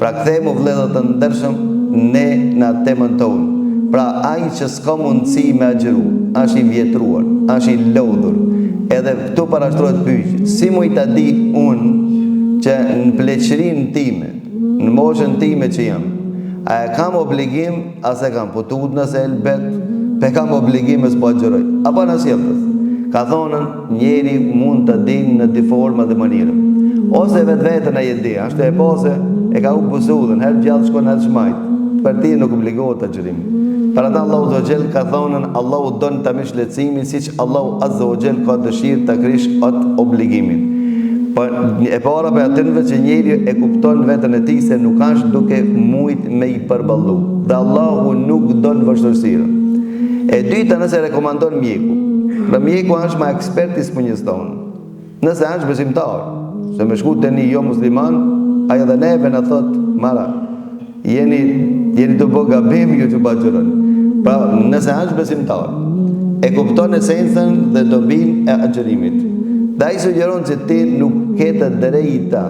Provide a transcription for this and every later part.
Pra kthehemi vëllezër të ndershëm ne në temën tonë. Pra ai që s'ka mundësi me agjëru, është i vjetruar, është i lodhur. Edhe këtu parashtrohet pyetja, si muj ta di unë që në pleqërinë time, në moshën time që jam, a e kam obligim, as e kam potut nëse elbet, pe kam obligim e s'po agjëroj, apo në sjellës. Ka thonën, njeri mund të dinë në dy forma dhe mënyrë. Ose vetën ai e di, ashtu e pose e ka u busudhën, herë gjallë shkon herë shmajt. Për ti nuk obligohet agjërimi. Për ata Allahu Azza wa Jall ka thonën, Allahu don ta mish lehtësimin siç Allahu Azza wa Jall ka dëshirë ta krish atë obligimin. Por e para për atëve që njeri e kupton veten e tij se nuk është duke mujt me i përballu. Dhe Allahu nuk don vështirësinë. E dyta, nëse rekomandon mjeku. Pra mjeku është më ekspert i smundjes tonë. Nëse është besimtar, se me shku te një jo musliman, ai edhe neve na thot, mara, jeni të bë gabim, ju që bëgjërën. Pra nëse është besimtar, e kupton esencën dhe dobin e agjërimit. Dhe ai sugjeron që ti nuk ke të drejta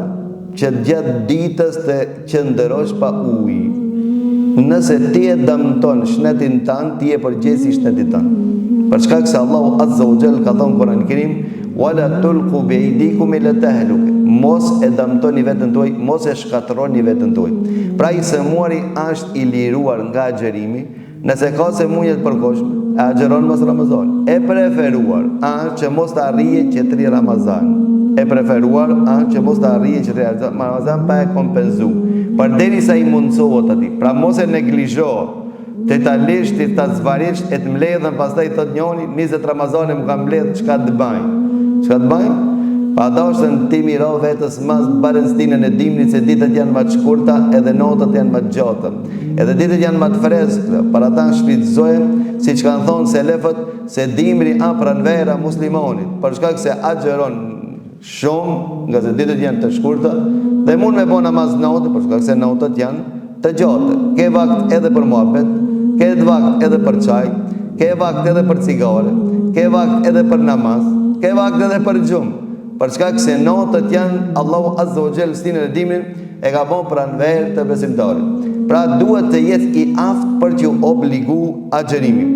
që gjatë ditës të qëndërosh pa ujë. Nëse ti e dëmton shnetin tanë, ti e përgjesi shnetin tanë. Për shkak se Allahu Azza wa Jall ka thonë Kur'an Kerim, wala tulqu bi aydikum ila tahluk. Mos e dëmtoni veten tuaj, mos e shkatërroni veten tuaj. Pra i sëmuari është i liruar nga agjërimi, nëse ka sëmundje të përkohshme, e agjeron mos Ramazan. E preferuar është që mos të arrije qetëri Ramazan. E preferuar është që mos të arrije qetëri Ramazan pa e kompenzu. Por derisa i mundsohet atij. Pra mos e neglizho. Të ta lesh, të ta zvarish, e të mbledhën, pastaj thot njëri, 20 Ramazane më ka mbledh, çka të bëj? Çka të bëj? Pa dashën ti miro vetës mas barën stinën e dimrit se ditët janë më të shkurta edhe natët janë më të gjata. Edhe ditët janë më të freskëta. Para ta shfrytëzojmë, siç kanë thonë selefët, se dimri pran vera muslimanit, për shkak se agjeron shumë, nga se ditët janë të shkurta, dhe mund me bo namaz natë, për shkak se natët janë të gjata. Ke vakt edhe për muhabet, ke vakt edhe për çaj, ke vakt edhe për cigare, ke vakt edhe për namaz, ke vakt edhe për gjumë. Për shkak se natët janë, Allahu Azza wa Jall stinën e dimrit e ka bën pranverë të besimtarit. Pra duhet të jetë i aftë për t'ju obligu agjërimin.